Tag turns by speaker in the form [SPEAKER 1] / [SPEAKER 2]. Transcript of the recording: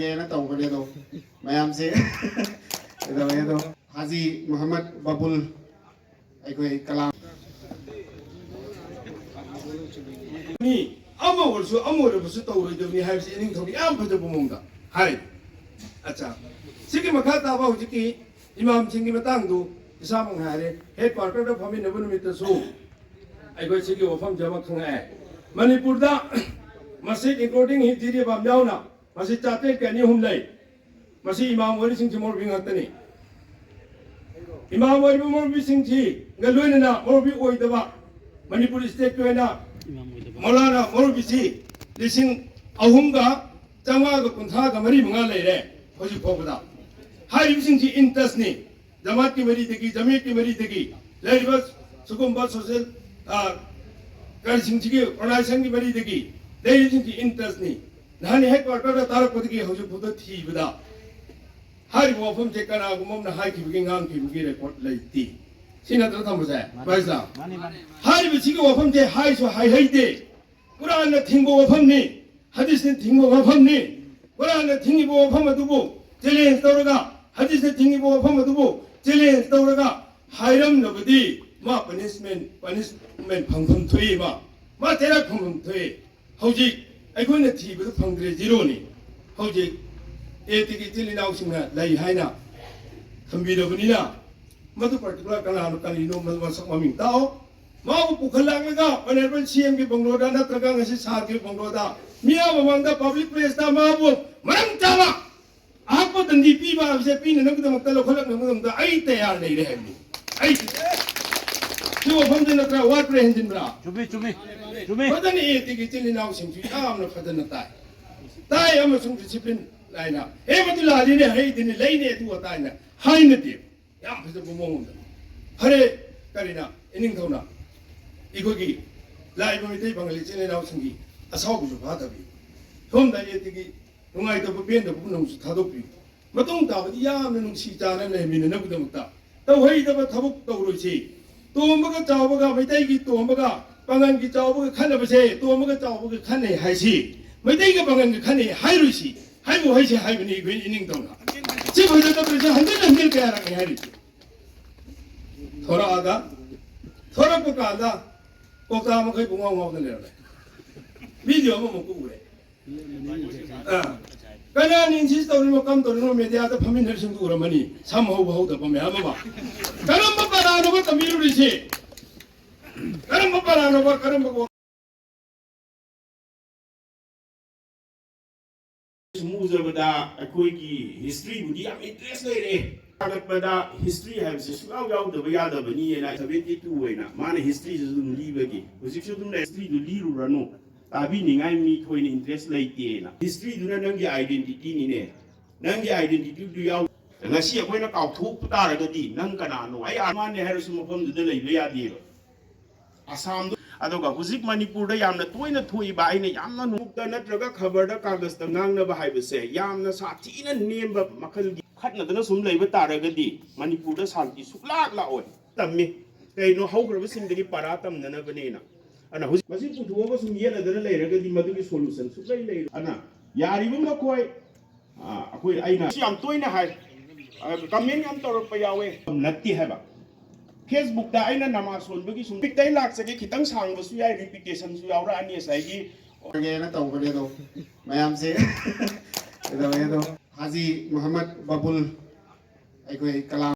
[SPEAKER 1] ꯇꯧꯔꯒꯦꯅ ꯇꯧꯕꯅꯦ ꯑꯗꯣ ꯃꯌꯥꯝꯁꯦ ꯀꯩꯗꯧꯋꯦ ꯑꯗꯣ ꯍꯥꯖꯤ ꯃꯨꯍꯝꯃꯗ ꯕꯕꯨꯜ ꯑꯩꯈꯣꯏ ꯀꯂꯥꯝ
[SPEAKER 2] ꯃꯤ ꯑꯃ ꯑꯣꯏꯔꯁꯨ ꯑꯃ ꯑꯣꯏꯔꯕꯁꯨ ꯇꯧꯔꯣꯏꯗꯕꯅꯤ ꯍꯥꯏꯕꯁꯤ ꯏꯅꯤꯡꯊꯧꯅ ꯌꯥꯝ ꯐꯖꯕ ꯃꯑꯣꯡꯗ ꯍꯥꯏ ꯑꯠꯆꯥ ꯁꯤꯒꯤ ꯃꯈꯥ ꯇꯥꯕ ꯍꯧꯖꯤꯛꯀꯤ ꯏꯃꯥꯝꯁꯤꯡꯒꯤ ꯃꯇꯥꯡꯗꯨ ꯏꯁꯥꯃꯛꯅ ꯍꯥꯏꯔꯦ ꯍꯦꯗ ꯀ꯭ꯋꯥꯔꯇꯔꯗ ꯐꯝꯃꯤꯟꯅꯕ ꯅꯨꯃꯤꯠꯇꯁꯨ ꯑꯩꯈꯣꯏ ꯁꯤꯒꯤ ꯋꯥꯐꯝꯁꯦ ꯑꯃ ꯈꯪꯉꯛꯑꯦ ꯃꯅꯤꯄꯨꯔꯗ ꯃꯁꯖꯤꯗ ꯏꯟꯀ꯭ꯂꯨꯗꯤꯡ ꯍꯤꯖꯤꯔꯤꯕꯥꯝ ꯌꯥꯎꯅ ꯃꯁꯖꯤꯗ ꯆꯥꯇ꯭ꯔꯦꯠꯀ ꯑꯅꯤ ꯑꯍꯨꯝ ꯂꯩ ꯃꯁꯤ ꯏꯃꯥꯝ ꯑꯣꯏꯔꯤꯁꯤꯡꯁꯤ ꯃꯧꯂꯕꯤ ꯉꯥꯛꯇꯅꯤ ꯏꯃꯥꯝ ꯑꯣꯏꯔꯤꯕ ꯃꯧꯂꯕꯤꯁꯤꯡꯁꯤꯒ ꯂꯣꯏꯅꯅ ꯃꯧꯂꯕꯤ ꯑꯣꯏꯗꯕ ꯃꯅꯤꯄꯨꯔ ꯁ꯭ꯇꯦꯠꯀꯤ ꯑꯣꯏꯅ ꯃौलाना मौलवी लिसिंग अहुमगा चमागा कुंथागा मरी मंगा लेरे होजी फोबदा हारिबिसिंग इंटरेस्ट ने जमात की मरी देगी जमीयत की मरी देगी लेबस सुकुंबा सोशल करसिंग की ऑर्गेनाइजेशन की मरी देगी लेबिसिंग इंटरेस्ट ने नानी हेड क्वार्टर तारक पदगी होजी फोदा थीबदा हारि वफम जे कना गुमम ना हाइ की बिगिंग गांग की बिगिंग रिकॉर्ड लेती सिनात्र थमसे बाइसा हारिबिसिंग वफम जे हाइ सो हाइ हाइदे कुरान थिंगो वफम ने हदीस ने थिंगो वफम ने कुरान थिंगो वफम अदुबो चैलेंज तौरगा हदीस ने थिंगो वफम अदुबो चैलेंज तौरगा हाइरम नबदी मा पनिशमेंट फंगफम थोई मा तेरा फंगफम थोई हौजी अखोइना थीबदु फंग्रे जीरो ने हौजी एतिकी चिलिनाउ सिंह लई हाइना थंबिरबनिना मधु पर्टिकुलर कनानो कलिनो मसक ममिंग ताओ माबू पुखलांगा ऑनरेबल सीएम की बंगलोदा नत्रगा ngasi साथ की बंगलोदा मिया ममंगा पब्लिक प्लेस दा माबू मरम चावा आपको दंदी पीबा से पीने नगद मक्ता लोखलक नगद आई तैयार नहीं रहे मी आई जो वफम जे नत्रा वाट प्रेहंजिन ब्रा चुमी फदन ए तिगी चिलिनाउ सिंग यामना फदन ताई अमसुंग डिसिप्लिन लाइना ए मदु लालिने है दिने लेने तु ताइना हाइनति याम फजबो मोंग फरे करिना इनिंगथौना इकोगी लाइव मिते बंगली चेने नाउ संगी असाउबु फादबी सोमदा एतिगी नुंगाइदब पेंदब नंसु थादोपी मतुंग ताबदि यामना नुंसी जाना लेमिन नबुदमता तौहैदब थबुक तौरोइसे तोमबगा चावबगा मैतैगी तोमबगा पंगनगी चावबगा खनबसे तोमबगा चावबगा खनै हाइसी मैतैगी पंगनगी खनै हाइरुइसी हाइबु हाइसे हाइबनि इगोइ इनिंगथौना सी भजदबसे हंजल कया रंग हाइरि थोरागा थोरक कांदा कोता मखै बुंगाव गाव लेरे वीडियो म मको उरे कना इंसिस्ट तौरि मकम तौरि मीडिया दा फमिन हरसिंग उरमनी सम हौ बहु द पमे अबा करम परानो ब तमिरु रिसे करम परानो ब करम ब मुजबदा अखोइगी हिस्ट्री बुदी याम इंटरेस्ट लेरे ꯄꯗ हिस्ट्री हाइबसे सुगाव यावदब यादबनी एना 72 ओइना माने हिस्ट्री जुम लीबगी हुजिकसु दुम हिस्ट्री दु लीरुरनो ताबी निगाय मी थोइन इंटरेस्ट लेतेना हिस्ट्री दुना नंगी आइडेंटिटी निने नंगी आइडेंटिटी दु याव ngasi akoina kauthup taragadi nang kanano ai armane hairusu mafam du leibe yadi asam adoga huzik manipur da yamna toina thoi ba aina yamna nukta natraga khabar da kagas da ngangna ba haibase yamna sathina nemba makhal खटनदना सुम लेब तारगदी मणिपुर दा शांति सुक्लाक लाओय तम्मी canoe हौग्रब सिंगदगी पारा तमननबनेना अना whose मसि पुथुवा सुम येलदना लेरगदी मदुगी solution सुक्लाई लेर अना यारिबो मखोय अखोय आइना याम तोइना हाय comment याम तौरप यावे नत्ती हैबा Facebook दा आइना नमा सोनबगी सुम पिक्तै लाक्सगे खितंग सांगबसु याय रिपीटेशन सु यावरा अनि साइगी
[SPEAKER 1] गेना तौबने दो मयाम से कदवे दो हाजी मुहम्मद बबुल अखोई कलाम